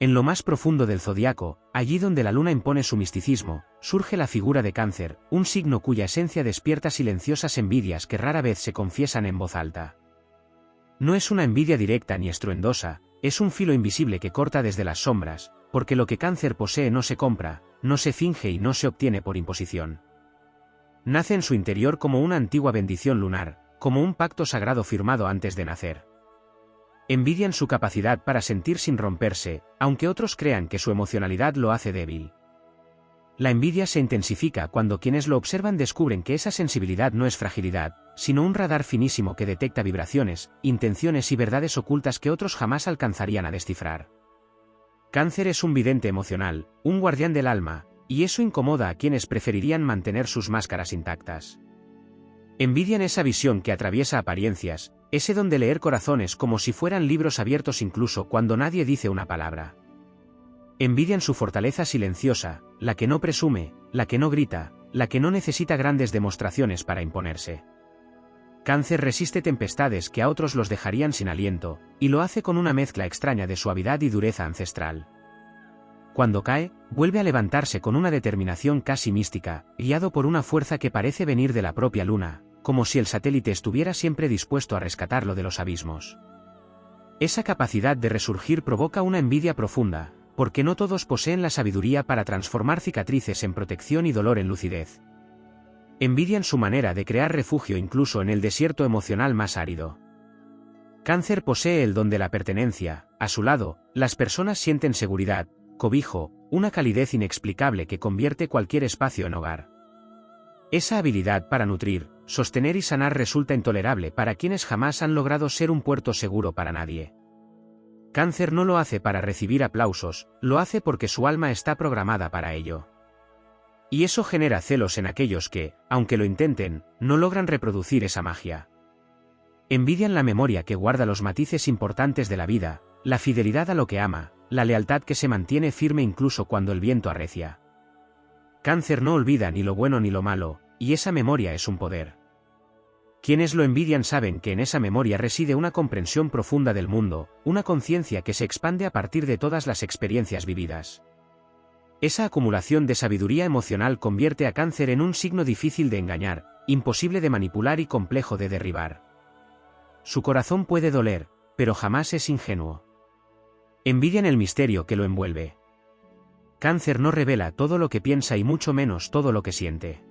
En lo más profundo del zodiaco, allí donde la luna impone su misticismo, surge la figura de Cáncer, un signo cuya esencia despierta silenciosas envidias que rara vez se confiesan en voz alta. No es una envidia directa ni estruendosa, es un filo invisible que corta desde las sombras, porque lo que Cáncer posee no se compra, no se finge y no se obtiene por imposición. Nace en su interior como una antigua bendición lunar, como un pacto sagrado firmado antes de nacer. Envidian su capacidad para sentir sin romperse, aunque otros crean que su emocionalidad lo hace débil. La envidia se intensifica cuando quienes lo observan descubren que esa sensibilidad no es fragilidad, sino un radar finísimo que detecta vibraciones, intenciones y verdades ocultas que otros jamás alcanzarían a descifrar. Cáncer es un vidente emocional, un guardián del alma, y eso incomoda a quienes preferirían mantener sus máscaras intactas. Envidian esa visión que atraviesa apariencias, ese don de leer corazones como si fueran libros abiertos incluso cuando nadie dice una palabra. Envidian su fortaleza silenciosa, la que no presume, la que no grita, la que no necesita grandes demostraciones para imponerse. Cáncer resiste tempestades que a otros los dejarían sin aliento, y lo hace con una mezcla extraña de suavidad y dureza ancestral. Cuando cae, vuelve a levantarse con una determinación casi mística, guiado por una fuerza que parece venir de la propia luna, como si el satélite estuviera siempre dispuesto a rescatarlo de los abismos. Esa capacidad de resurgir provoca una envidia profunda, porque no todos poseen la sabiduría para transformar cicatrices en protección y dolor en lucidez. Envidian su manera de crear refugio incluso en el desierto emocional más árido. Cáncer posee el don de la pertenencia, a su lado, las personas sienten seguridad, cobijo, una calidez inexplicable que convierte cualquier espacio en hogar. Esa habilidad para nutrir, sostener y sanar resulta intolerable para quienes jamás han logrado ser un puerto seguro para nadie. Cáncer no lo hace para recibir aplausos, lo hace porque su alma está programada para ello. Y eso genera celos en aquellos que, aunque lo intenten, no logran reproducir esa magia. Envidian la memoria que guarda los matices importantes de la vida, la fidelidad a lo que ama, la lealtad que se mantiene firme incluso cuando el viento arrecia. Cáncer no olvida ni lo bueno ni lo malo, y esa memoria es un poder. Quienes lo envidian saben que en esa memoria reside una comprensión profunda del mundo, una conciencia que se expande a partir de todas las experiencias vividas. Esa acumulación de sabiduría emocional convierte a Cáncer en un signo difícil de engañar, imposible de manipular y complejo de derribar. Su corazón puede doler, pero jamás es ingenuo. Envidian el misterio que lo envuelve. Cáncer no revela todo lo que piensa y mucho menos todo lo que siente.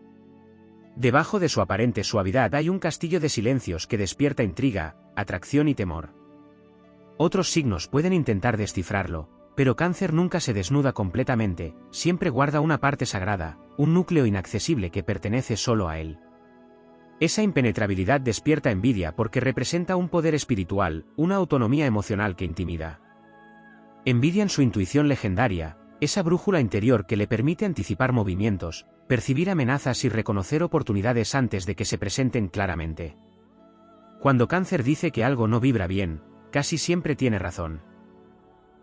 Debajo de su aparente suavidad hay un castillo de silencios que despierta intriga, atracción y temor. Otros signos pueden intentar descifrarlo, pero Cáncer nunca se desnuda completamente, siempre guarda una parte sagrada, un núcleo inaccesible que pertenece solo a él. Esa impenetrabilidad despierta envidia porque representa un poder espiritual, una autonomía emocional que intimida. Envidian su intuición legendaria, esa brújula interior que le permite anticipar movimientos, percibir amenazas y reconocer oportunidades antes de que se presenten claramente. Cuando Cáncer dice que algo no vibra bien, casi siempre tiene razón.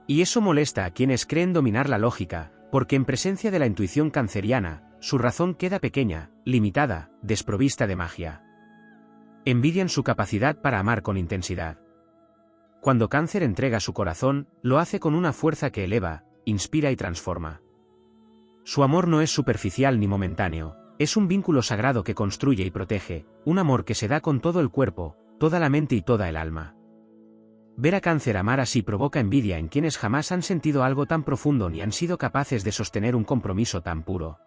Y eso molesta a quienes creen dominar la lógica, porque en presencia de la intuición canceriana, su razón queda pequeña, limitada, desprovista de magia. Envidian su capacidad para amar con intensidad. Cuando Cáncer entrega su corazón, lo hace con una fuerza que eleva, inspira y transforma. Su amor no es superficial ni momentáneo, es un vínculo sagrado que construye y protege, un amor que se da con todo el cuerpo, toda la mente y toda el alma. Ver a Cáncer amar así provoca envidia en quienes jamás han sentido algo tan profundo ni han sido capaces de sostener un compromiso tan puro.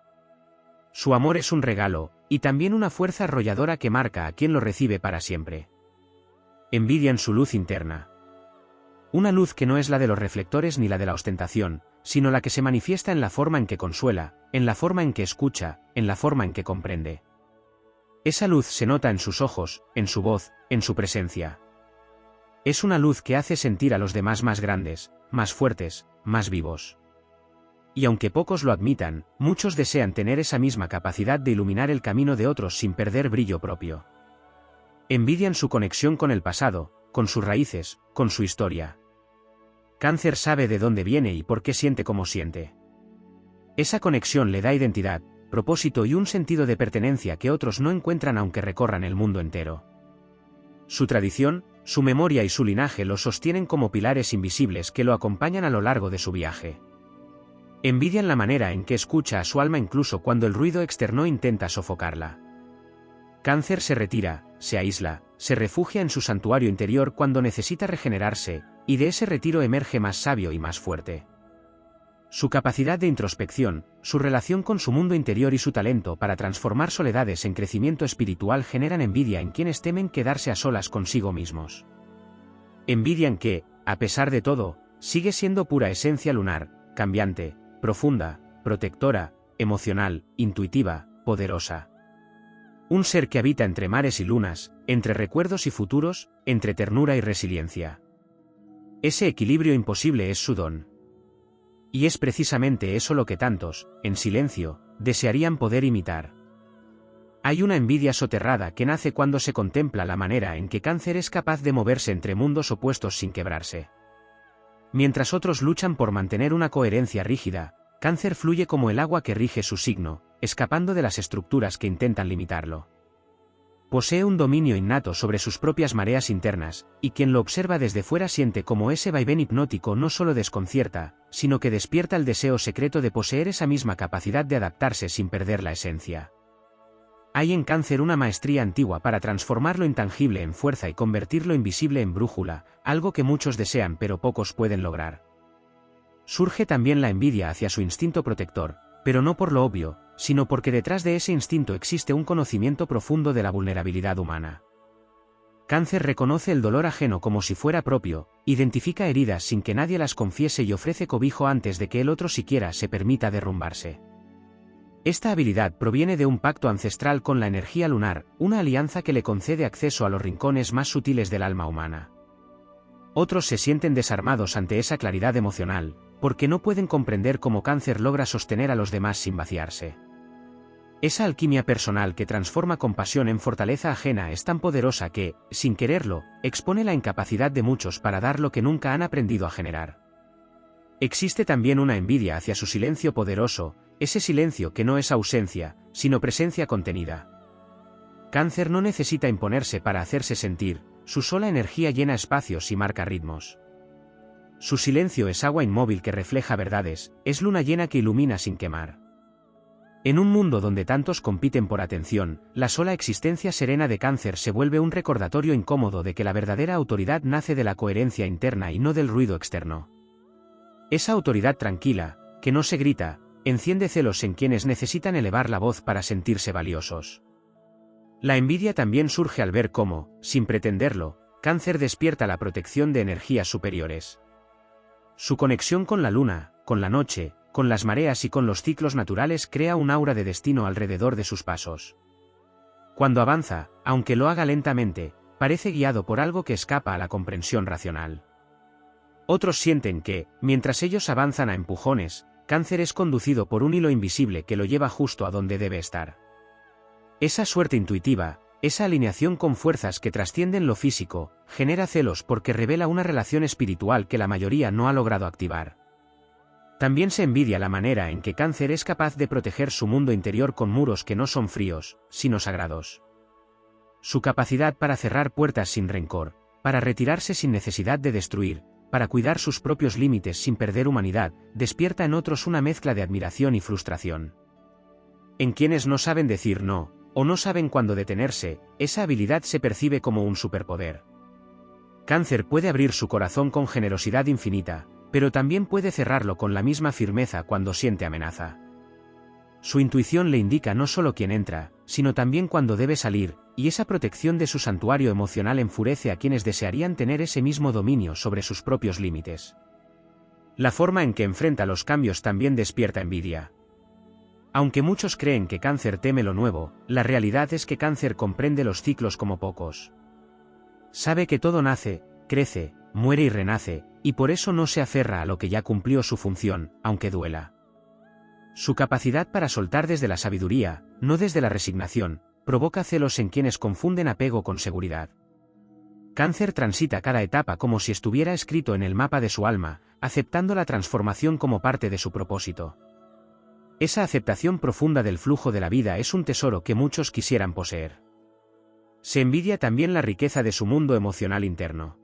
Su amor es un regalo, y también una fuerza arrolladora que marca a quien lo recibe para siempre. Envidian su luz interna. Una luz que no es la de los reflectores ni la de la ostentación, sino la que se manifiesta en la forma en que consuela, en la forma en que escucha, en la forma en que comprende. Esa luz se nota en sus ojos, en su voz, en su presencia. Es una luz que hace sentir a los demás más grandes, más fuertes, más vivos. Y aunque pocos lo admitan, muchos desean tener esa misma capacidad de iluminar el camino de otros sin perder brillo propio. Envidian su conexión con el pasado, con sus raíces, con su historia. Cáncer sabe de dónde viene y por qué siente como siente. Esa conexión le da identidad, propósito y un sentido de pertenencia que otros no encuentran aunque recorran el mundo entero. Su tradición, Su memoria y su linaje lo sostienen como pilares invisibles que lo acompañan a lo largo de su viaje. Envidian la manera en que escucha a su alma incluso cuando el ruido externo intenta sofocarla. Cáncer se retira, se aísla, se refugia en su santuario interior cuando necesita regenerarse, y de ese retiro emerge más sabio y más fuerte. Su capacidad de introspección, su relación con su mundo interior y su talento para transformar soledades en crecimiento espiritual generan envidia en quienes temen quedarse a solas consigo mismos. Envidian que, a pesar de todo, sigue siendo pura esencia lunar, cambiante, profunda, protectora, emocional, intuitiva, poderosa. Un ser que habita entre mares y lunas, entre recuerdos y futuros, entre ternura y resiliencia. Ese equilibrio imposible es su don. Y es precisamente eso lo que tantos, en silencio, desearían poder imitar. Hay una envidia soterrada que nace cuando se contempla la manera en que Cáncer es capaz de moverse entre mundos opuestos sin quebrarse. Mientras otros luchan por mantener una coherencia rígida, Cáncer fluye como el agua que rige su signo, escapando de las estructuras que intentan limitarlo. Posee un dominio innato sobre sus propias mareas internas, y quien lo observa desde fuera siente como ese vaivén hipnótico no solo desconcierta, sino que despierta el deseo secreto de poseer esa misma capacidad de adaptarse sin perder la esencia. Hay en Cáncer una maestría antigua para transformar lo intangible en fuerza y convertir lo invisible en brújula, algo que muchos desean pero pocos pueden lograr. Surge también la envidia hacia su instinto protector, pero no por lo obvio, sino porque detrás de ese instinto existe un conocimiento profundo de la vulnerabilidad humana. Cáncer reconoce el dolor ajeno como si fuera propio, identifica heridas sin que nadie las confiese y ofrece cobijo antes de que el otro siquiera se permita derrumbarse. Esta habilidad proviene de un pacto ancestral con la energía lunar, una alianza que le concede acceso a los rincones más sutiles del alma humana. Otros se sienten desarmados ante esa claridad emocional, porque no pueden comprender cómo Cáncer logra sostener a los demás sin vaciarse. Esa alquimia personal que transforma compasión en fortaleza ajena es tan poderosa que, sin quererlo, expone la incapacidad de muchos para dar lo que nunca han aprendido a generar. Existe también una envidia hacia su silencio poderoso, ese silencio que no es ausencia, sino presencia contenida. Cáncer no necesita imponerse para hacerse sentir, su sola energía llena espacios y marca ritmos. Su silencio es agua inmóvil que refleja verdades, es luna llena que ilumina sin quemar. En un mundo donde tantos compiten por atención, la sola existencia serena de Cáncer se vuelve un recordatorio incómodo de que la verdadera autoridad nace de la coherencia interna y no del ruido externo. Esa autoridad tranquila, que no se grita, enciende celos en quienes necesitan elevar la voz para sentirse valiosos. La envidia también surge al ver cómo, sin pretenderlo, Cáncer despierta la protección de energías superiores. Su conexión con la luna, con la noche, con las mareas y con los ciclos naturales crea un aura de destino alrededor de sus pasos. Cuando avanza, aunque lo haga lentamente, parece guiado por algo que escapa a la comprensión racional. Otros sienten que, mientras ellos avanzan a empujones, Cáncer es conducido por un hilo invisible que lo lleva justo a donde debe estar. Esa suerte intuitiva, esa alineación con fuerzas que trascienden lo físico, genera celos porque revela una relación espiritual que la mayoría no ha logrado activar. También se envidia la manera en que Cáncer es capaz de proteger su mundo interior con muros que no son fríos, sino sagrados. Su capacidad para cerrar puertas sin rencor, para retirarse sin necesidad de destruir, para cuidar sus propios límites sin perder humanidad, despierta en otros una mezcla de admiración y frustración. En quienes no saben decir no, o no saben cuándo detenerse, esa habilidad se percibe como un superpoder. Cáncer puede abrir su corazón con generosidad infinita, pero también puede cerrarlo con la misma firmeza cuando siente amenaza. Su intuición le indica no solo quién entra, sino también cuándo debe salir, y esa protección de su santuario emocional enfurece a quienes desearían tener ese mismo dominio sobre sus propios límites. La forma en que enfrenta los cambios también despierta envidia. Aunque muchos creen que Cáncer teme lo nuevo, la realidad es que Cáncer comprende los ciclos como pocos. Sabe que todo nace, crece, muere y renace, y por eso no se aferra a lo que ya cumplió su función, aunque duela. Su capacidad para soltar desde la sabiduría, no desde la resignación, provoca celos en quienes confunden apego con seguridad. Cáncer transita cada etapa como si estuviera escrito en el mapa de su alma, aceptando la transformación como parte de su propósito. Esa aceptación profunda del flujo de la vida es un tesoro que muchos quisieran poseer. se envidia también la riqueza de su mundo emocional interno.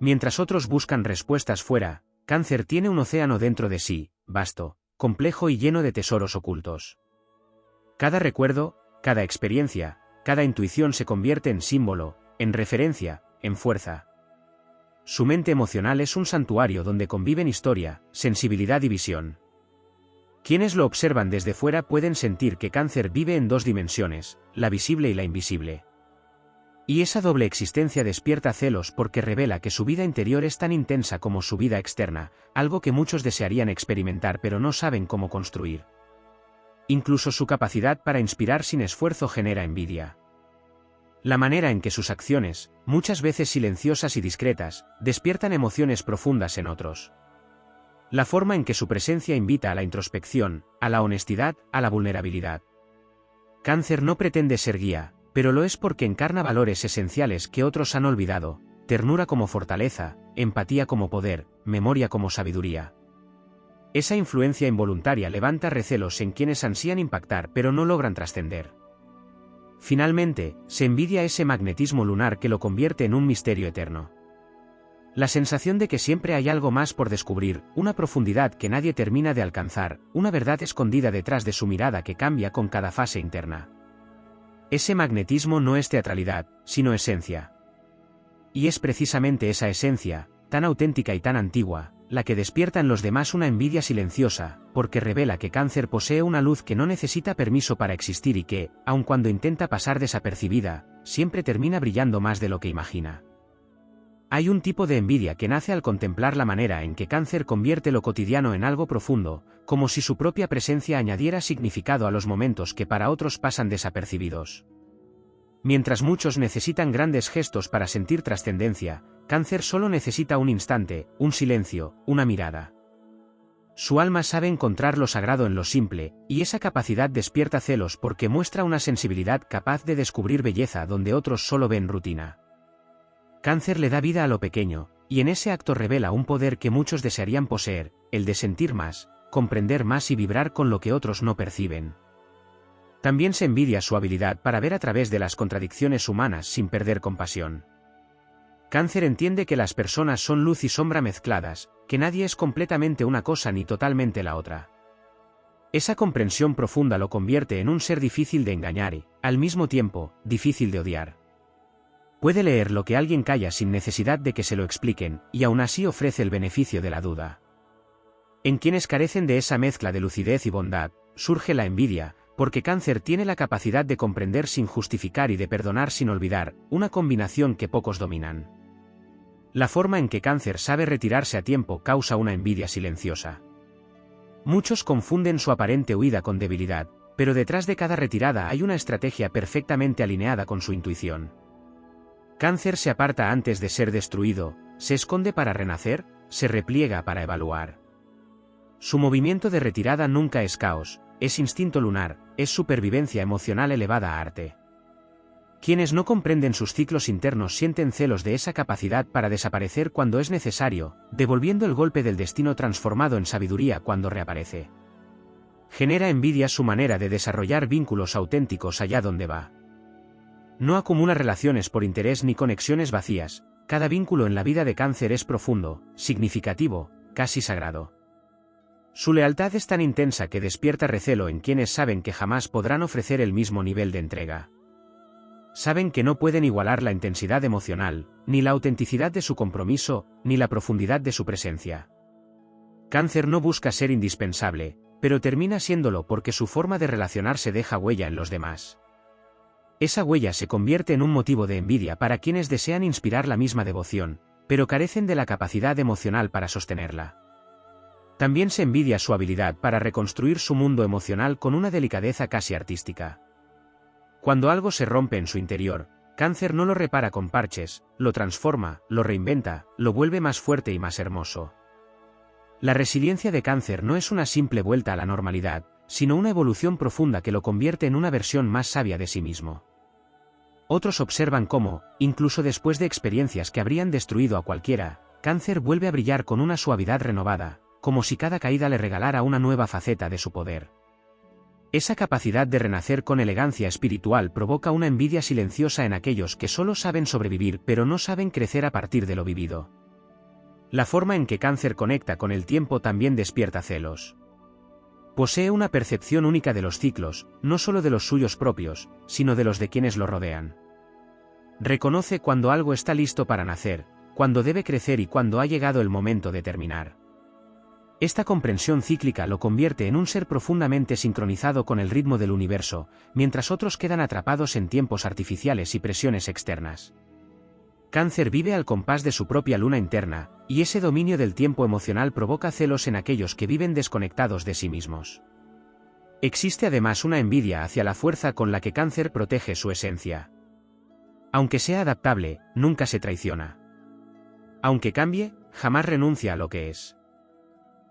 Mientras otros buscan respuestas fuera, Cáncer tiene un océano dentro de sí, vasto, complejo y lleno de tesoros ocultos. Cada recuerdo, cada experiencia, cada intuición se convierte en símbolo, en referencia, en fuerza. Su mente emocional es un santuario donde conviven historia, sensibilidad y visión. Quienes lo observan desde fuera pueden sentir que Cáncer vive en dos dimensiones, la visible y la invisible. Y esa doble existencia despierta celos porque revela que su vida interior es tan intensa como su vida externa, algo que muchos desearían experimentar pero no saben cómo construir. Incluso su capacidad para inspirar sin esfuerzo genera envidia. La manera en que sus acciones, muchas veces silenciosas y discretas, despiertan emociones profundas en otros. La forma en que su presencia invita a la introspección, a la honestidad, a la vulnerabilidad. Cáncer no pretende ser guía, pero lo es porque encarna valores esenciales que otros han olvidado, ternura como fortaleza, empatía como poder, memoria como sabiduría. Esa influencia involuntaria levanta recelos en quienes ansían impactar pero no logran trascender. Finalmente, se envidia ese magnetismo lunar que lo convierte en un misterio eterno. La sensación de que siempre hay algo más por descubrir, una profundidad que nadie termina de alcanzar, una verdad escondida detrás de su mirada que cambia con cada fase interna. Ese magnetismo no es teatralidad, sino esencia. Y es precisamente esa esencia, tan auténtica y tan antigua, la que despierta en los demás una envidia silenciosa, porque revela que Cáncer posee una luz que no necesita permiso para existir y que, aun cuando intenta pasar desapercibida, siempre termina brillando más de lo que imagina. Hay un tipo de envidia que nace al contemplar la manera en que Cáncer convierte lo cotidiano en algo profundo, como si su propia presencia añadiera significado a los momentos que para otros pasan desapercibidos. Mientras muchos necesitan grandes gestos para sentir trascendencia, Cáncer solo necesita un instante, un silencio, una mirada. Su alma sabe encontrar lo sagrado en lo simple, y esa capacidad despierta celos porque muestra una sensibilidad capaz de descubrir belleza donde otros solo ven rutina. Cáncer le da vida a lo pequeño, y en ese acto revela un poder que muchos desearían poseer, el de sentir más, comprender más y vibrar con lo que otros no perciben. También se envidia su habilidad para ver a través de las contradicciones humanas sin perder compasión. Cáncer entiende que las personas son luz y sombra mezcladas, que nadie es completamente una cosa ni totalmente la otra. Esa comprensión profunda lo convierte en un ser difícil de engañar y, al mismo tiempo, difícil de odiar. Puede leer lo que alguien calla sin necesidad de que se lo expliquen, y aún así ofrece el beneficio de la duda. En quienes carecen de esa mezcla de lucidez y bondad, surge la envidia, porque Cáncer tiene la capacidad de comprender sin justificar y de perdonar sin olvidar, una combinación que pocos dominan. La forma en que Cáncer sabe retirarse a tiempo causa una envidia silenciosa. Muchos confunden su aparente huida con debilidad, pero detrás de cada retirada hay una estrategia perfectamente alineada con su intuición. Cáncer se aparta antes de ser destruido, se esconde para renacer, se repliega para evaluar. Su movimiento de retirada nunca es caos, es instinto lunar, es supervivencia emocional elevada a arte. Quienes no comprenden sus ciclos internos sienten celos de esa capacidad para desaparecer cuando es necesario, devolviendo el golpe del destino transformado en sabiduría cuando reaparece. Genera envidia su manera de desarrollar vínculos auténticos allá donde va. No acumula relaciones por interés ni conexiones vacías, cada vínculo en la vida de Cáncer es profundo, significativo, casi sagrado. Su lealtad es tan intensa que despierta recelo en quienes saben que jamás podrán ofrecer el mismo nivel de entrega. Saben que no pueden igualar la intensidad emocional, ni la autenticidad de su compromiso, ni la profundidad de su presencia. Cáncer no busca ser indispensable, pero termina siéndolo porque su forma de relacionarse deja huella en los demás. Esa huella se convierte en un motivo de envidia para quienes desean inspirar la misma devoción, pero carecen de la capacidad emocional para sostenerla. También se envidia su habilidad para reconstruir su mundo emocional con una delicadeza casi artística. Cuando algo se rompe en su interior, Cáncer no lo repara con parches, lo transforma, lo reinventa, lo vuelve más fuerte y más hermoso. La resiliencia de Cáncer no es una simple vuelta a la normalidad, sino una evolución profunda que lo convierte en una versión más sabia de sí mismo. Otros observan cómo, incluso después de experiencias que habrían destruido a cualquiera, Cáncer vuelve a brillar con una suavidad renovada, como si cada caída le regalara una nueva faceta de su poder. Esa capacidad de renacer con elegancia espiritual provoca una envidia silenciosa en aquellos que solo saben sobrevivir pero no saben crecer a partir de lo vivido. La forma en que Cáncer conecta con el tiempo también despierta celos. Posee una percepción única de los ciclos, no solo de los suyos propios, sino de los de quienes lo rodean. Reconoce cuando algo está listo para nacer, cuando debe crecer y cuando ha llegado el momento de terminar. Esta comprensión cíclica lo convierte en un ser profundamente sincronizado con el ritmo del universo, mientras otros quedan atrapados en tiempos artificiales y presiones externas. Cáncer vive al compás de su propia luna interna, y ese dominio del tiempo emocional provoca celos en aquellos que viven desconectados de sí mismos. Existe además una envidia hacia la fuerza con la que Cáncer protege su esencia. Aunque sea adaptable, nunca se traiciona. Aunque cambie, jamás renuncia a lo que es.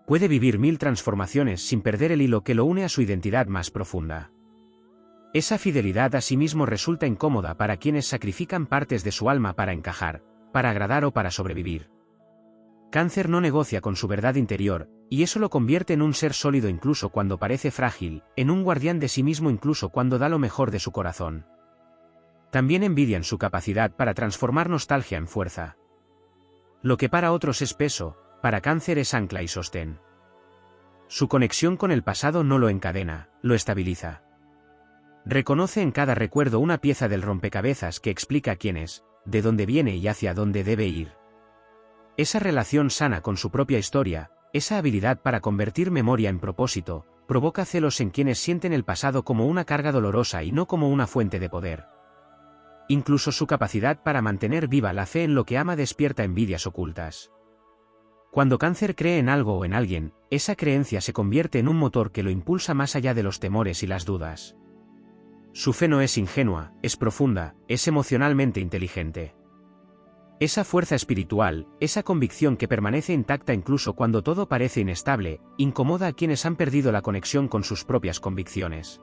Puede vivir 1000 transformaciones sin perder el hilo que lo une a su identidad más profunda. Esa fidelidad a sí mismo resulta incómoda para quienes sacrifican partes de su alma para encajar, para agradar o para sobrevivir. Cáncer no negocia con su verdad interior, y eso lo convierte en un ser sólido incluso cuando parece frágil, en un guardián de sí mismo incluso cuando da lo mejor de su corazón. También envidian su capacidad para transformar nostalgia en fuerza. Lo que para otros es peso, para Cáncer es ancla y sostén. Su conexión con el pasado no lo encadena, lo estabiliza. Reconoce en cada recuerdo una pieza del rompecabezas que explica quién es, de dónde viene y hacia dónde debe ir. Esa relación sana con su propia historia, esa habilidad para convertir memoria en propósito, provoca celos en quienes sienten el pasado como una carga dolorosa y no como una fuente de poder. Incluso su capacidad para mantener viva la fe en lo que ama despierta envidias ocultas. Cuando Cáncer cree en algo o en alguien, esa creencia se convierte en un motor que lo impulsa más allá de los temores y las dudas. Su fe no es ingenua, es profunda, es emocionalmente inteligente. Esa fuerza espiritual, esa convicción que permanece intacta incluso cuando todo parece inestable, incomoda a quienes han perdido la conexión con sus propias convicciones.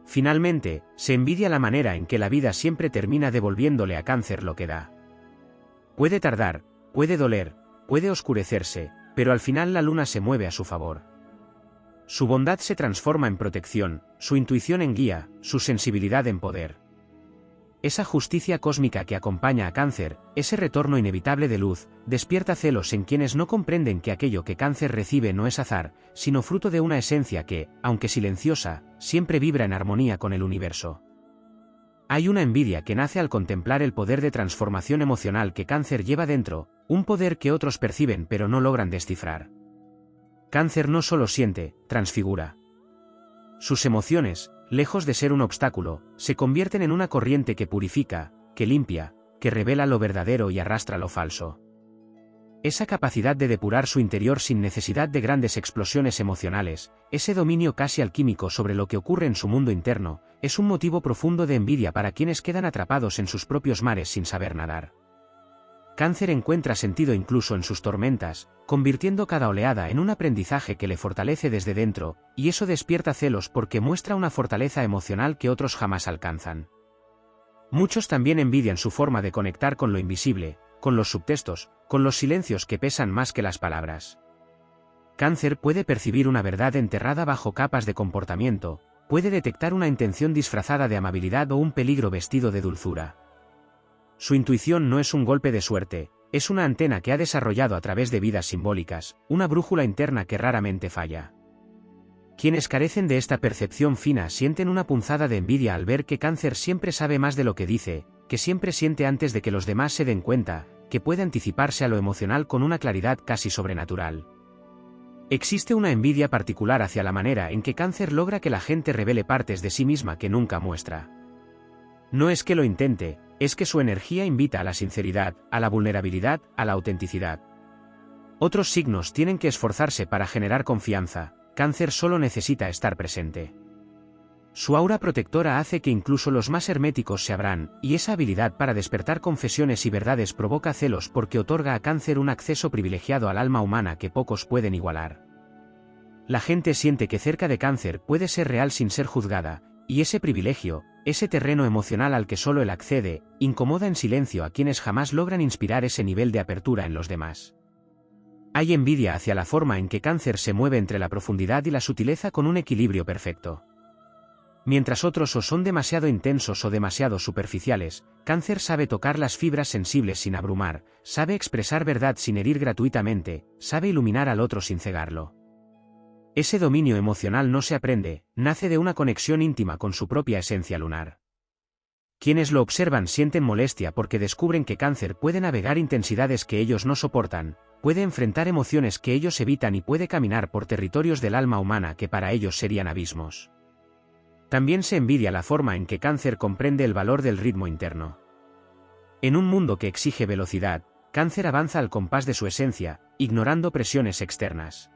Finalmente, se envidia la manera en que la vida siempre termina devolviéndole a Cáncer lo que da. Puede tardar, puede doler, puede oscurecerse, pero al final la luna se mueve a su favor. Su bondad se transforma en protección, su intuición en guía, su sensibilidad en poder. Esa justicia cósmica que acompaña a Cáncer, ese retorno inevitable de luz, despierta celos en quienes no comprenden que aquello que Cáncer recibe no es azar, sino fruto de una esencia que, aunque silenciosa, siempre vibra en armonía con el universo. Hay una envidia que nace al contemplar el poder de transformación emocional que Cáncer lleva dentro, un poder que otros perciben pero no logran descifrar. Cáncer no solo siente, transfigura. Sus emociones, lejos de ser un obstáculo, se convierten en una corriente que purifica, que limpia, que revela lo verdadero y arrastra lo falso. Esa capacidad de depurar su interior sin necesidad de grandes explosiones emocionales, ese dominio casi alquímico sobre lo que ocurre en su mundo interno, es un motivo profundo de envidia para quienes quedan atrapados en sus propios mares sin saber nadar. Cáncer encuentra sentido incluso en sus tormentas, convirtiendo cada oleada en un aprendizaje que le fortalece desde dentro, y eso despierta celos porque muestra una fortaleza emocional que otros jamás alcanzan. Muchos también envidian su forma de conectar con lo invisible, con los subtextos, con los silencios que pesan más que las palabras. Cáncer puede percibir una verdad enterrada bajo capas de comportamiento, puede detectar una intención disfrazada de amabilidad o un peligro vestido de dulzura. Su intuición no es un golpe de suerte, es una antena que ha desarrollado a través de vidas simbólicas, una brújula interna que raramente falla. Quienes carecen de esta percepción fina sienten una punzada de envidia al ver que Cáncer siempre sabe más de lo que dice, que siempre siente antes de que los demás se den cuenta, que puede anticiparse a lo emocional con una claridad casi sobrenatural. Existe una envidia particular hacia la manera en que Cáncer logra que la gente revele partes de sí misma que nunca muestra. No es que lo intente, es que su energía invita a la sinceridad, a la vulnerabilidad, a la autenticidad. Otros signos tienen que esforzarse para generar confianza, Cáncer solo necesita estar presente. Su aura protectora hace que incluso los más herméticos se abran, y esa habilidad para despertar confesiones y verdades provoca celos porque otorga a Cáncer un acceso privilegiado al alma humana que pocos pueden igualar. La gente siente que cerca de Cáncer puede ser real sin ser juzgada, y ese privilegio, ese terreno emocional al que solo él accede, incomoda en silencio a quienes jamás logran inspirar ese nivel de apertura en los demás. Hay envidia hacia la forma en que Cáncer se mueve entre la profundidad y la sutileza con un equilibrio perfecto. Mientras otros o son demasiado intensos o demasiado superficiales, Cáncer sabe tocar las fibras sensibles sin abrumar, sabe expresar verdad sin herir gratuitamente, sabe iluminar al otro sin cegarlo. Ese dominio emocional no se aprende, nace de una conexión íntima con su propia esencia lunar. Quienes lo observan sienten molestia porque descubren que Cáncer puede navegar intensidades que ellos no soportan, puede enfrentar emociones que ellos evitan y puede caminar por territorios del alma humana que para ellos serían abismos. También se envidia la forma en que Cáncer comprende el valor del ritmo interno. En un mundo que exige velocidad, Cáncer avanza al compás de su esencia, ignorando presiones externas.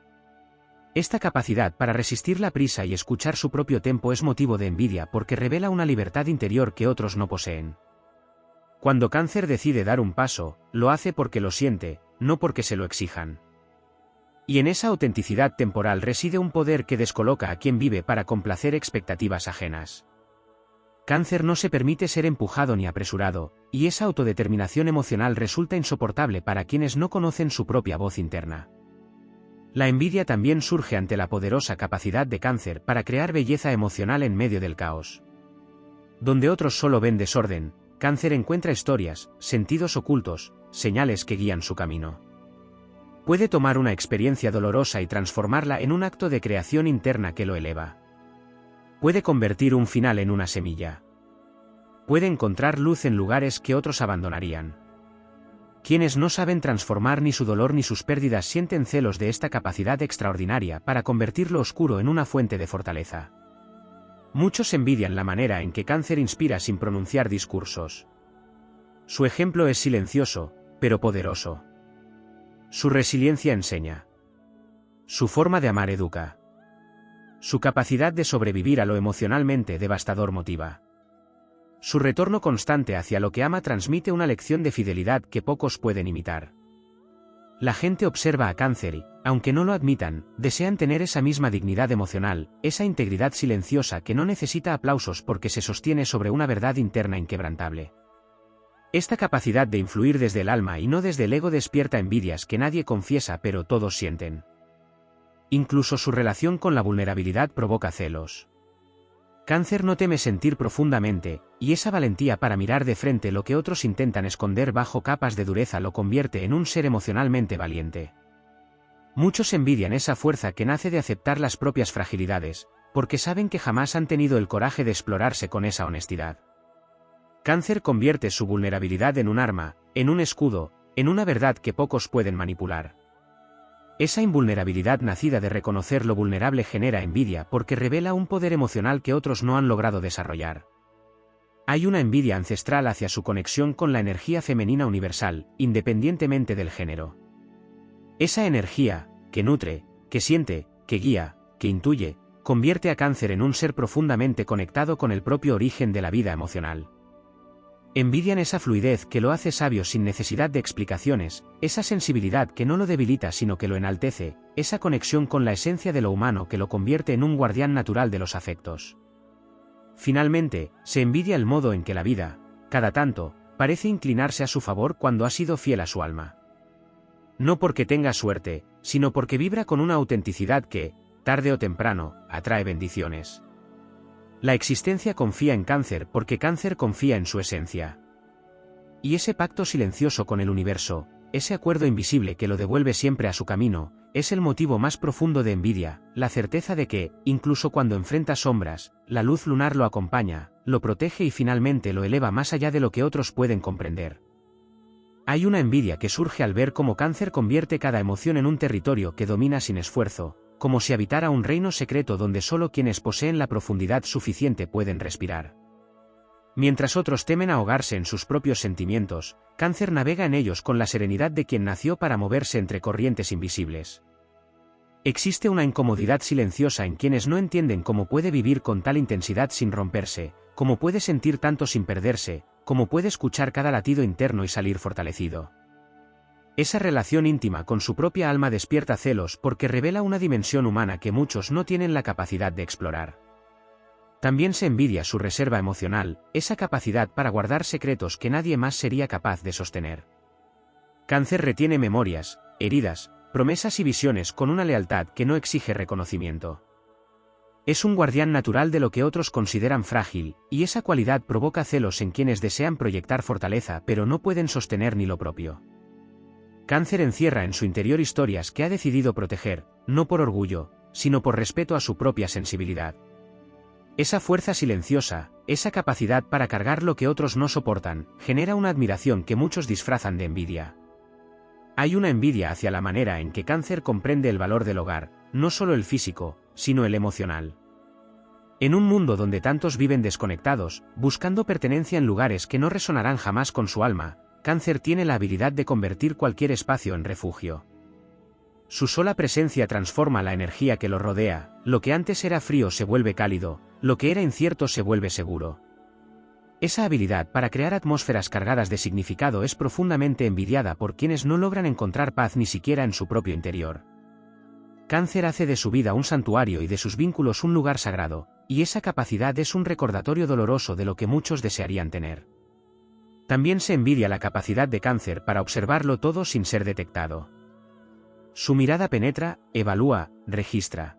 Esta capacidad para resistir la prisa y escuchar su propio tempo es motivo de envidia porque revela una libertad interior que otros no poseen. Cuando Cáncer decide dar un paso, lo hace porque lo siente, no porque se lo exijan. Y en esa autenticidad temporal reside un poder que descoloca a quien vive para complacer expectativas ajenas. Cáncer no se permite ser empujado ni apresurado, y esa autodeterminación emocional resulta insoportable para quienes no conocen su propia voz interna. La envidia también surge ante la poderosa capacidad de Cáncer para crear belleza emocional en medio del caos. Donde otros solo ven desorden, Cáncer encuentra historias, sentidos ocultos, señales que guían su camino. Puede tomar una experiencia dolorosa y transformarla en un acto de creación interna que lo eleva. Puede convertir un final en una semilla. Puede encontrar luz en lugares que otros abandonarían. Quienes no saben transformar ni su dolor ni sus pérdidas sienten celos de esta capacidad extraordinaria para convertir lo oscuro en una fuente de fortaleza. Muchos envidian la manera en que Cáncer inspira sin pronunciar discursos. Su ejemplo es silencioso, pero poderoso. Su resiliencia enseña. Su forma de amar educa. Su capacidad de sobrevivir a lo emocionalmente devastador motiva. Su retorno constante hacia lo que ama transmite una lección de fidelidad que pocos pueden imitar. La gente observa a Cáncer y, aunque no lo admitan, desean tener esa misma dignidad emocional, esa integridad silenciosa que no necesita aplausos porque se sostiene sobre una verdad interna inquebrantable. Esta capacidad de influir desde el alma y no desde el ego despierta envidias que nadie confiesa pero todos sienten. Incluso su relación con la vulnerabilidad provoca celos. Cáncer no teme sentir profundamente, y esa valentía para mirar de frente lo que otros intentan esconder bajo capas de dureza lo convierte en un ser emocionalmente valiente. Muchos envidian esa fuerza que nace de aceptar las propias fragilidades, porque saben que jamás han tenido el coraje de explorarse con esa honestidad. Cáncer convierte su vulnerabilidad en un arma, en un escudo, en una verdad que pocos pueden manipular. Esa invulnerabilidad nacida de reconocer lo vulnerable genera envidia porque revela un poder emocional que otros no han logrado desarrollar. Hay una envidia ancestral hacia su conexión con la energía femenina universal, independientemente del género. Esa energía, que nutre, que siente, que guía, que intuye, convierte a Cáncer en un ser profundamente conectado con el propio origen de la vida emocional. Envidian esa fluidez que lo hace sabio sin necesidad de explicaciones, esa sensibilidad que no lo debilita sino que lo enaltece, esa conexión con la esencia de lo humano que lo convierte en un guardián natural de los afectos. Finalmente, se envidia el modo en que la vida, cada tanto, parece inclinarse a su favor cuando ha sido fiel a su alma. No porque tenga suerte, sino porque vibra con una autenticidad que, tarde o temprano, atrae bendiciones. La existencia confía en Cáncer porque Cáncer confía en su esencia. Y ese pacto silencioso con el universo, ese acuerdo invisible que lo devuelve siempre a su camino, es el motivo más profundo de envidia, la certeza de que, incluso cuando enfrenta sombras, la luz lunar lo acompaña, lo protege y finalmente lo eleva más allá de lo que otros pueden comprender. Hay una envidia que surge al ver cómo Cáncer convierte cada emoción en un territorio que domina sin esfuerzo, como si habitara un reino secreto donde solo quienes poseen la profundidad suficiente pueden respirar. Mientras otros temen ahogarse en sus propios sentimientos, Cáncer navega en ellos con la serenidad de quien nació para moverse entre corrientes invisibles. Existe una incomodidad silenciosa en quienes no entienden cómo puede vivir con tal intensidad sin romperse, cómo puede sentir tanto sin perderse, cómo puede escuchar cada latido interno y salir fortalecido. Esa relación íntima con su propia alma despierta celos porque revela una dimensión humana que muchos no tienen la capacidad de explorar. También se envidia su reserva emocional, esa capacidad para guardar secretos que nadie más sería capaz de sostener. Cáncer retiene memorias, heridas, promesas y visiones con una lealtad que no exige reconocimiento. Es un guardián natural de lo que otros consideran frágil, y esa cualidad provoca celos en quienes desean proyectar fortaleza pero no pueden sostener ni lo propio. Cáncer encierra en su interior historias que ha decidido proteger, no por orgullo, sino por respeto a su propia sensibilidad. Esa fuerza silenciosa, esa capacidad para cargar lo que otros no soportan, genera una admiración que muchos disfrazan de envidia. Hay una envidia hacia la manera en que Cáncer comprende el valor del hogar, no solo el físico, sino el emocional. En un mundo donde tantos viven desconectados, buscando pertenencia en lugares que no resonarán jamás con su alma, Cáncer tiene la habilidad de convertir cualquier espacio en refugio. Su sola presencia transforma la energía que lo rodea, lo que antes era frío se vuelve cálido, lo que era incierto se vuelve seguro. Esa habilidad para crear atmósferas cargadas de significado es profundamente envidiada por quienes no logran encontrar paz ni siquiera en su propio interior. Cáncer hace de su vida un santuario y de sus vínculos un lugar sagrado, y esa capacidad es un recordatorio doloroso de lo que muchos desearían tener. También se envidia la capacidad de Cáncer para observarlo todo sin ser detectado. Su mirada penetra, evalúa, registra.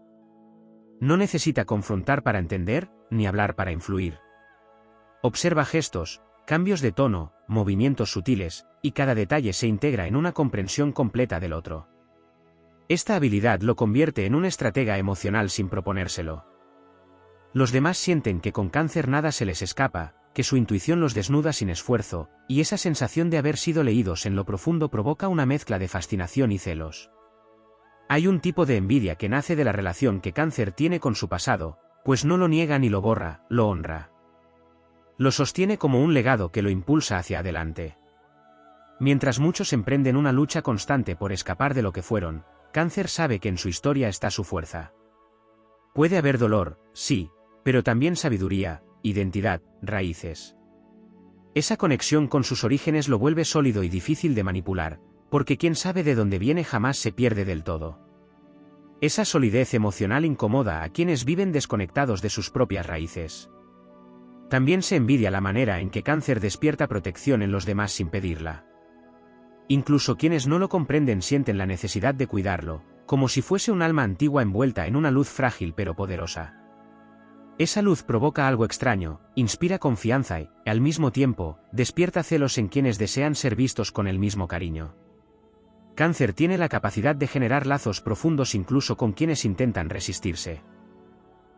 No necesita confrontar para entender, ni hablar para influir. Observa gestos, cambios de tono, movimientos sutiles, y cada detalle se integra en una comprensión completa del otro. Esta habilidad lo convierte en un estratega emocional sin proponérselo. Los demás sienten que con Cáncer nada se les escapa, que su intuición los desnuda sin esfuerzo, y esa sensación de haber sido leídos en lo profundo provoca una mezcla de fascinación y celos. Hay un tipo de envidia que nace de la relación que Cáncer tiene con su pasado, pues no lo niega ni lo borra, lo honra. Lo sostiene como un legado que lo impulsa hacia adelante. Mientras muchos emprenden una lucha constante por escapar de lo que fueron, Cáncer sabe que en su historia está su fuerza. Puede haber dolor, sí, pero también sabiduría, identidad, raíces. Esa conexión con sus orígenes lo vuelve sólido y difícil de manipular, porque quien sabe de dónde viene jamás se pierde del todo. Esa solidez emocional incomoda a quienes viven desconectados de sus propias raíces. También se envidia la manera en que Cáncer despierta protección en los demás sin pedirla. Incluso quienes no lo comprenden sienten la necesidad de cuidarlo, como si fuese un alma antigua envuelta en una luz frágil pero poderosa. Esa luz provoca algo extraño, inspira confianza y, al mismo tiempo, despierta celos en quienes desean ser vistos con el mismo cariño. Cáncer tiene la capacidad de generar lazos profundos incluso con quienes intentan resistirse.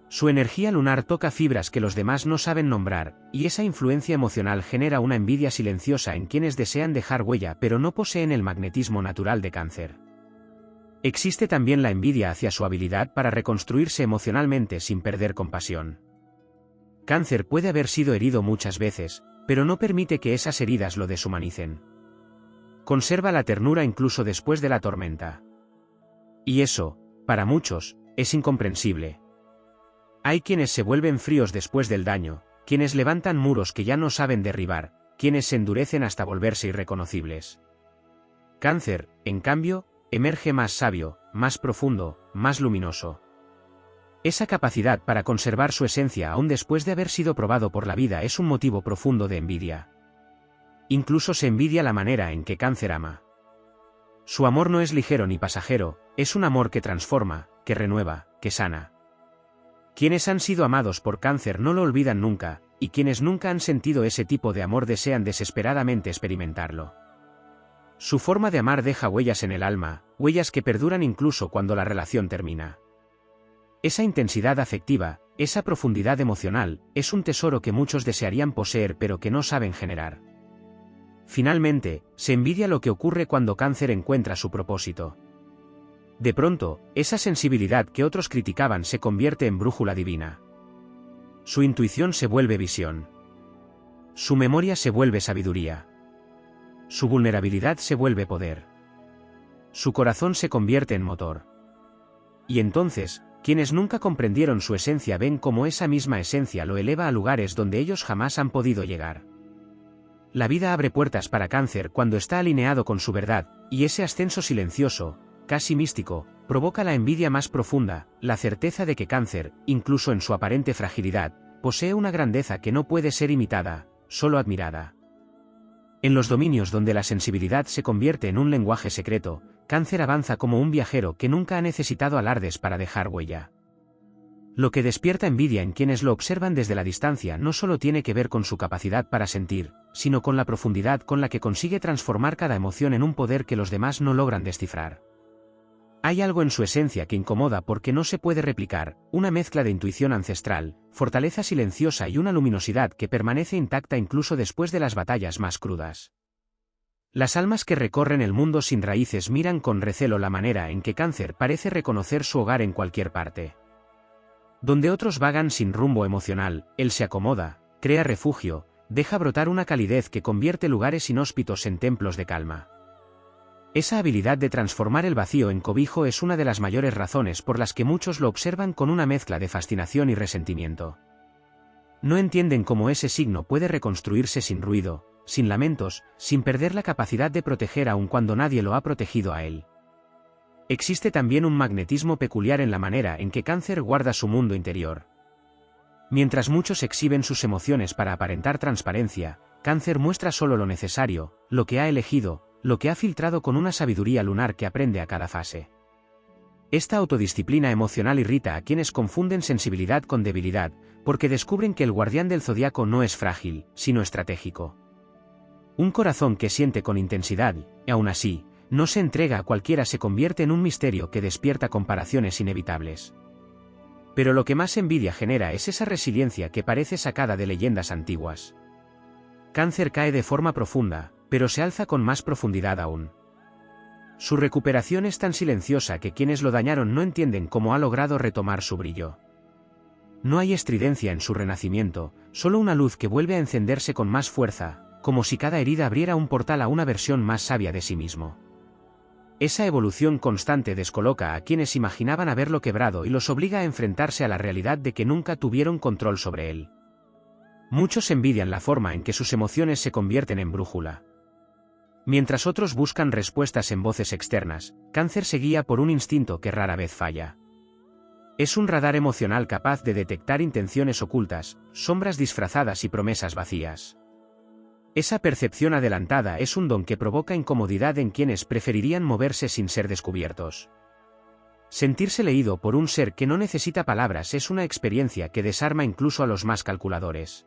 Su energía lunar toca fibras que los demás no saben nombrar, y esa influencia emocional genera una envidia silenciosa en quienes desean dejar huella pero no poseen el magnetismo natural de Cáncer. Existe también la envidia hacia su habilidad para reconstruirse emocionalmente sin perder compasión. Cáncer puede haber sido herido muchas veces, pero no permite que esas heridas lo deshumanicen. Conserva la ternura incluso después de la tormenta. Y eso, para muchos, es incomprensible. Hay quienes se vuelven fríos después del daño, quienes levantan muros que ya no saben derribar, quienes se endurecen hasta volverse irreconocibles. Cáncer, en cambio, emerge más sabio, más profundo, más luminoso. Esa capacidad para conservar su esencia aún después de haber sido probado por la vida es un motivo profundo de envidia. Incluso se envidia la manera en que Cáncer ama. Su amor no es ligero ni pasajero, es un amor que transforma, que renueva, que sana. Quienes han sido amados por Cáncer no lo olvidan nunca, y quienes nunca han sentido ese tipo de amor desean desesperadamente experimentarlo. Su forma de amar deja huellas en el alma, huellas que perduran incluso cuando la relación termina. Esa intensidad afectiva, esa profundidad emocional, es un tesoro que muchos desearían poseer pero que no saben generar. Finalmente, se envidia lo que ocurre cuando Cáncer encuentra su propósito. De pronto, esa sensibilidad que otros criticaban se convierte en brújula divina. Su intuición se vuelve visión. Su memoria se vuelve sabiduría. Su vulnerabilidad se vuelve poder. Su corazón se convierte en motor. Y entonces, quienes nunca comprendieron su esencia ven cómo esa misma esencia lo eleva a lugares donde ellos jamás han podido llegar. La vida abre puertas para Cáncer cuando está alineado con su verdad, y ese ascenso silencioso, casi místico, provoca la envidia más profunda, la certeza de que Cáncer, incluso en su aparente fragilidad, posee una grandeza que no puede ser imitada, solo admirada. En los dominios donde la sensibilidad se convierte en un lenguaje secreto, Cáncer avanza como un viajero que nunca ha necesitado alardes para dejar huella. Lo que despierta envidia en quienes lo observan desde la distancia no solo tiene que ver con su capacidad para sentir, sino con la profundidad con la que consigue transformar cada emoción en un poder que los demás no logran descifrar. Hay algo en su esencia que incomoda porque no se puede replicar, una mezcla de intuición ancestral, fortaleza silenciosa y una luminosidad que permanece intacta incluso después de las batallas más crudas. Las almas que recorren el mundo sin raíces miran con recelo la manera en que Cáncer parece reconocer su hogar en cualquier parte. Donde otros vagan sin rumbo emocional, él se acomoda, crea refugio, deja brotar una calidez que convierte lugares inhóspitos en templos de calma. Esa habilidad de transformar el vacío en cobijo es una de las mayores razones por las que muchos lo observan con una mezcla de fascinación y resentimiento. No entienden cómo ese signo puede reconstruirse sin ruido, sin lamentos, sin perder la capacidad de proteger aun cuando nadie lo ha protegido a él. Existe también un magnetismo peculiar en la manera en que Cáncer guarda su mundo interior. Mientras muchos exhiben sus emociones para aparentar transparencia, Cáncer muestra solo lo necesario, lo que ha elegido, lo que ha filtrado con una sabiduría lunar que aprende a cada fase. Esta autodisciplina emocional irrita a quienes confunden sensibilidad con debilidad, porque descubren que el guardián del zodiaco no es frágil, sino estratégico. Un corazón que siente con intensidad, y aún así, no se entrega a cualquiera se convierte en un misterio que despierta comparaciones inevitables. Pero lo que más envidia genera es esa resiliencia que parece sacada de leyendas antiguas. Cáncer cae de forma profunda, pero se alza con más profundidad aún. Su recuperación es tan silenciosa que quienes lo dañaron no entienden cómo ha logrado retomar su brillo. No hay estridencia en su renacimiento, solo una luz que vuelve a encenderse con más fuerza, como si cada herida abriera un portal a una versión más sabia de sí mismo. Esa evolución constante descoloca a quienes imaginaban haberlo quebrado y los obliga a enfrentarse a la realidad de que nunca tuvieron control sobre él. Muchos envidian la forma en que sus emociones se convierten en brújula. Mientras otros buscan respuestas en voces externas, Cáncer se guía por un instinto que rara vez falla. Es un radar emocional capaz de detectar intenciones ocultas, sombras disfrazadas y promesas vacías. Esa percepción adelantada es un don que provoca incomodidad en quienes preferirían moverse sin ser descubiertos. Sentirse leído por un ser que no necesita palabras es una experiencia que desarma incluso a los más calculadores.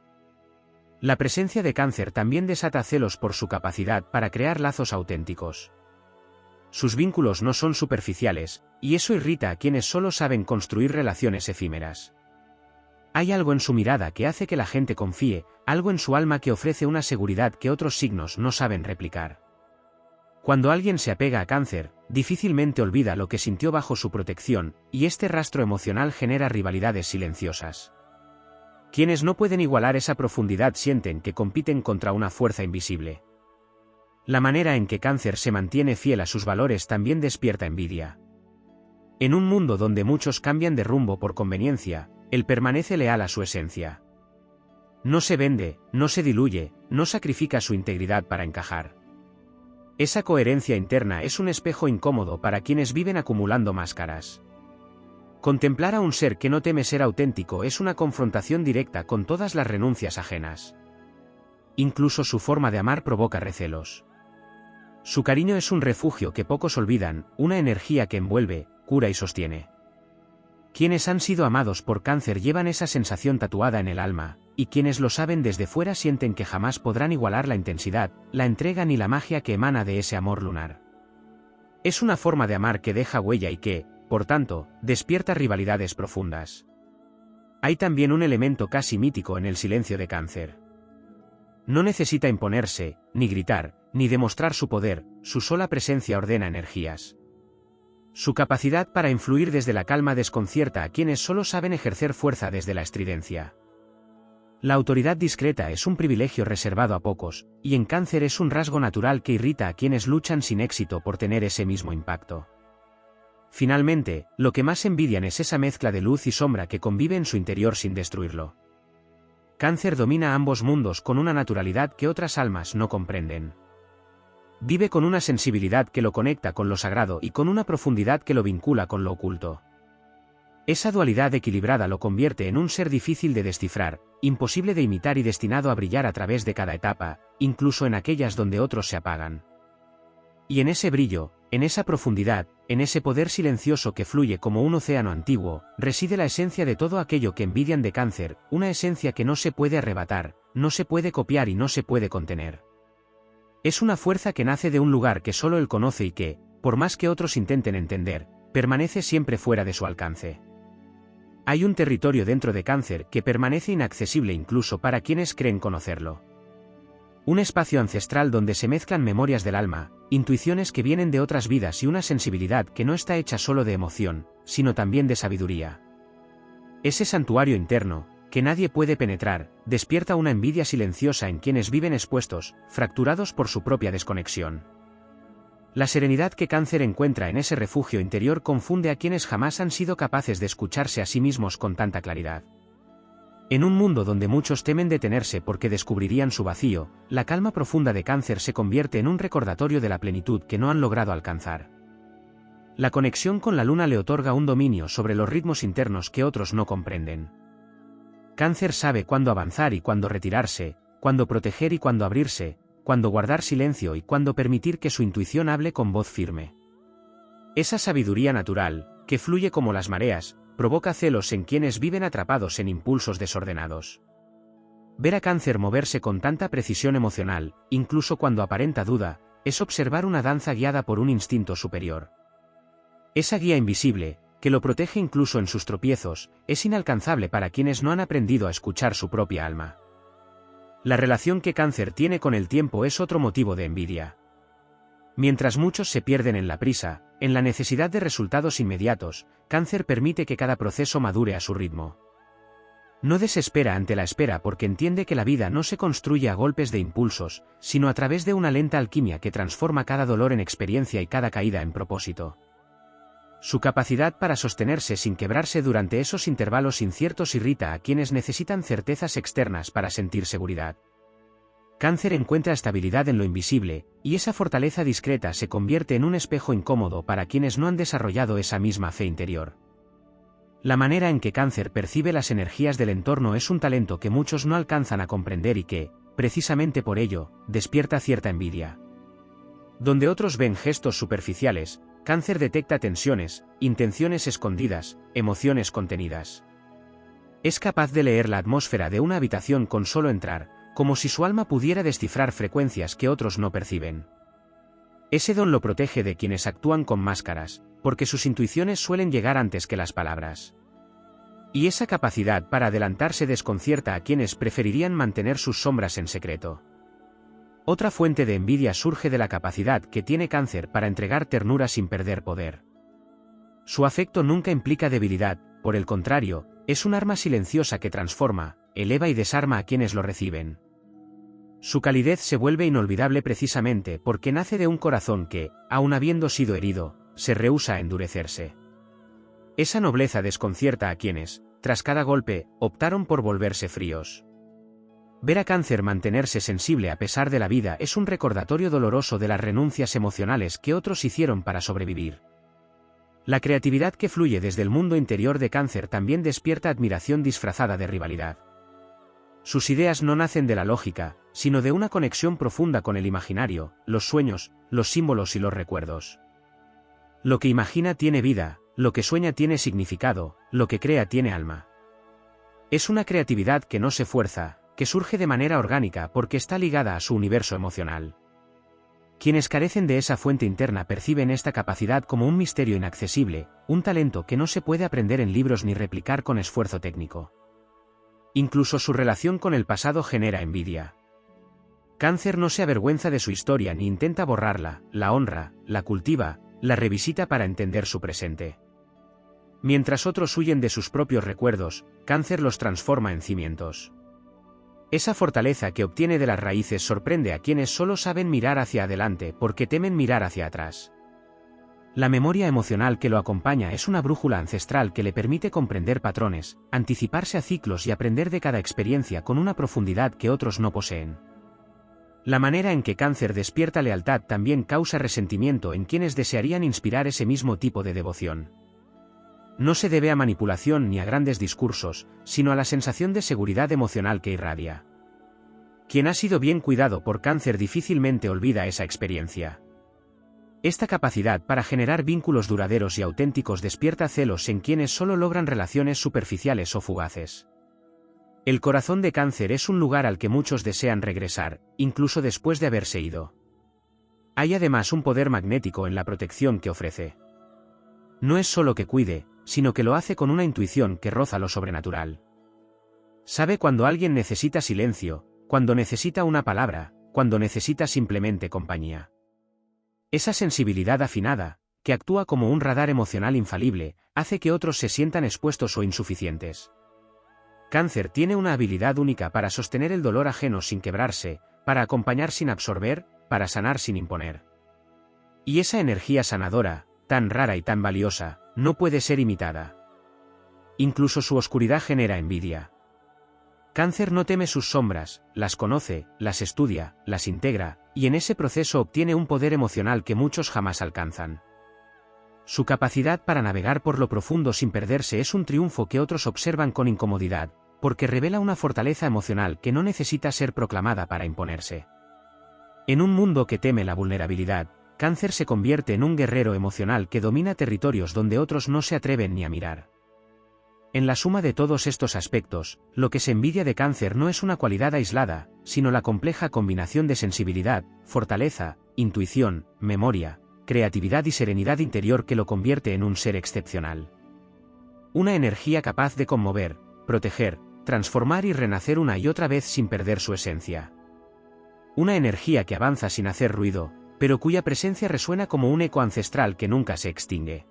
La presencia de Cáncer también desata celos por su capacidad para crear lazos auténticos. Sus vínculos no son superficiales, y eso irrita a quienes solo saben construir relaciones efímeras. Hay algo en su mirada que hace que la gente confíe, algo en su alma que ofrece una seguridad que otros signos no saben replicar. Cuando alguien se apega a Cáncer, difícilmente olvida lo que sintió bajo su protección, y este rastro emocional genera rivalidades silenciosas. Quienes no pueden igualar esa profundidad sienten que compiten contra una fuerza invisible. La manera en que Cáncer se mantiene fiel a sus valores también despierta envidia. En un mundo donde muchos cambian de rumbo por conveniencia, él permanece leal a su esencia. No se vende, no se diluye, no sacrifica su integridad para encajar. Esa coherencia interna es un espejo incómodo para quienes viven acumulando máscaras. Contemplar a un ser que no teme ser auténtico es una confrontación directa con todas las renuncias ajenas. Incluso su forma de amar provoca recelos. Su cariño es un refugio que pocos olvidan, una energía que envuelve, cura y sostiene. Quienes han sido amados por Cáncer llevan esa sensación tatuada en el alma, y quienes lo saben desde fuera sienten que jamás podrán igualar la intensidad, la entrega ni la magia que emana de ese amor lunar. Es una forma de amar que deja huella y que, por tanto, despierta rivalidades profundas. Hay también un elemento casi mítico en el silencio de Cáncer. No necesita imponerse, ni gritar, ni demostrar su poder, su sola presencia ordena energías. Su capacidad para influir desde la calma desconcierta a quienes solo saben ejercer fuerza desde la estridencia. La autoridad discreta es un privilegio reservado a pocos, y en Cáncer es un rasgo natural que irrita a quienes luchan sin éxito por tener ese mismo impacto. Finalmente, lo que más envidian es esa mezcla de luz y sombra que convive en su interior sin destruirlo. Cáncer domina ambos mundos con una naturalidad que otras almas no comprenden. Vive con una sensibilidad que lo conecta con lo sagrado y con una profundidad que lo vincula con lo oculto. Esa dualidad equilibrada lo convierte en un ser difícil de descifrar, imposible de imitar y destinado a brillar a través de cada etapa, incluso en aquellas donde otros se apagan. Y en ese brillo, En esa profundidad, en ese poder silencioso que fluye como un océano antiguo, reside la esencia de todo aquello que envidian de Cáncer, una esencia que no se puede arrebatar, no se puede copiar y no se puede contener. Es una fuerza que nace de un lugar que solo él conoce y que, por más que otros intenten entender, permanece siempre fuera de su alcance. Hay un territorio dentro de Cáncer que permanece inaccesible incluso para quienes creen conocerlo. Un espacio ancestral donde se mezclan memorias del alma, intuiciones que vienen de otras vidas y una sensibilidad que no está hecha solo de emoción, sino también de sabiduría. Ese santuario interno, que nadie puede penetrar, despierta una envidia silenciosa en quienes viven expuestos, fracturados por su propia desconexión. La serenidad que Cáncer encuentra en ese refugio interior confunde a quienes jamás han sido capaces de escucharse a sí mismos con tanta claridad. En un mundo donde muchos temen detenerse porque descubrirían su vacío, la calma profunda de Cáncer se convierte en un recordatorio de la plenitud que no han logrado alcanzar. La conexión con la luna le otorga un dominio sobre los ritmos internos que otros no comprenden. Cáncer sabe cuándo avanzar y cuándo retirarse, cuándo proteger y cuándo abrirse, cuándo guardar silencio y cuándo permitir que su intuición hable con voz firme. Esa sabiduría natural, que fluye como las mareas, provoca celos en quienes viven atrapados en impulsos desordenados. Ver a Cáncer moverse con tanta precisión emocional, incluso cuando aparenta duda, es observar una danza guiada por un instinto superior. Esa guía invisible, que lo protege incluso en sus tropiezos, es inalcanzable para quienes no han aprendido a escuchar su propia alma. La relación que Cáncer tiene con el tiempo es otro motivo de envidia. Mientras muchos se pierden en la prisa, en la necesidad de resultados inmediatos, Cáncer permite que cada proceso madure a su ritmo. No desespera ante la espera porque entiende que la vida no se construye a golpes de impulsos, sino a través de una lenta alquimia que transforma cada dolor en experiencia y cada caída en propósito. Su capacidad para sostenerse sin quebrarse durante esos intervalos inciertos irrita a quienes necesitan certezas externas para sentir seguridad. Cáncer encuentra estabilidad en lo invisible, y esa fortaleza discreta se convierte en un espejo incómodo para quienes no han desarrollado esa misma fe interior. La manera en que Cáncer percibe las energías del entorno es un talento que muchos no alcanzan a comprender y que, precisamente por ello, despierta cierta envidia. Donde otros ven gestos superficiales, Cáncer detecta tensiones, intenciones escondidas, emociones contenidas. Es capaz de leer la atmósfera de una habitación con solo entrar, como si su alma pudiera descifrar frecuencias que otros no perciben. Ese don lo protege de quienes actúan con máscaras, porque sus intuiciones suelen llegar antes que las palabras. Y esa capacidad para adelantarse desconcierta a quienes preferirían mantener sus sombras en secreto. Otra fuente de envidia surge de la capacidad que tiene Cáncer para entregar ternura sin perder poder. Su afecto nunca implica debilidad, por el contrario, es un arma silenciosa que transforma, eleva y desarma a quienes lo reciben. Su calidez se vuelve inolvidable precisamente porque nace de un corazón que, aun habiendo sido herido, se rehúsa a endurecerse. Esa nobleza desconcierta a quienes, tras cada golpe, optaron por volverse fríos. Ver a Cáncer mantenerse sensible a pesar de la vida es un recordatorio doloroso de las renuncias emocionales que otros hicieron para sobrevivir. La creatividad que fluye desde el mundo interior de Cáncer también despierta admiración disfrazada de rivalidad. Sus ideas no nacen de la lógica, sino de una conexión profunda con el imaginario, los sueños, los símbolos y los recuerdos. Lo que imagina tiene vida, lo que sueña tiene significado, lo que crea tiene alma. Es una creatividad que no se fuerza, que surge de manera orgánica porque está ligada a su universo emocional. Quienes carecen de esa fuente interna perciben esta capacidad como un misterio inaccesible, un talento que no se puede aprender en libros ni replicar con esfuerzo técnico. Incluso su relación con el pasado genera envidia. Cáncer no se avergüenza de su historia ni intenta borrarla, la honra, la cultiva, la revisita para entender su presente. Mientras otros huyen de sus propios recuerdos, Cáncer los transforma en cimientos. Esa fortaleza que obtiene de las raíces sorprende a quienes solo saben mirar hacia adelante porque temen mirar hacia atrás. La memoria emocional que lo acompaña es una brújula ancestral que le permite comprender patrones, anticiparse a ciclos y aprender de cada experiencia con una profundidad que otros no poseen. La manera en que Cáncer despierta lealtad también causa resentimiento en quienes desearían inspirar ese mismo tipo de devoción. No se debe a manipulación ni a grandes discursos, sino a la sensación de seguridad emocional que irradia. Quien ha sido bien cuidado por Cáncer difícilmente olvida esa experiencia. Esta capacidad para generar vínculos duraderos y auténticos despierta celos en quienes solo logran relaciones superficiales o fugaces. El corazón de Cáncer es un lugar al que muchos desean regresar, incluso después de haberse ido. Hay además un poder magnético en la protección que ofrece. No es solo que cuide, sino que lo hace con una intuición que roza lo sobrenatural. Sabe cuando alguien necesita silencio, cuando necesita una palabra, cuando necesita simplemente compañía. Esa sensibilidad afinada, que actúa como un radar emocional infalible, hace que otros se sientan expuestos o insuficientes. Cáncer tiene una habilidad única para sostener el dolor ajeno sin quebrarse, para acompañar sin absorber, para sanar sin imponer. Y esa energía sanadora, tan rara y tan valiosa, no puede ser imitada. Incluso su oscuridad genera envidia. Cáncer no teme sus sombras, las conoce, las estudia, las integra, y en ese proceso obtiene un poder emocional que muchos jamás alcanzan. Su capacidad para navegar por lo profundo sin perderse es un triunfo que otros observan con incomodidad, porque revela una fortaleza emocional que no necesita ser proclamada para imponerse. En un mundo que teme la vulnerabilidad, Cáncer se convierte en un guerrero emocional que domina territorios donde otros no se atreven ni a mirar. En la suma de todos estos aspectos, lo que se envidia de Cáncer no es una cualidad aislada, sino la compleja combinación de sensibilidad, fortaleza, intuición, memoria, creatividad y serenidad interior que lo convierte en un ser excepcional. Una energía capaz de conmover, proteger, transformar y renacer una y otra vez sin perder su esencia. Una energía que avanza sin hacer ruido, pero cuya presencia resuena como un eco ancestral que nunca se extingue.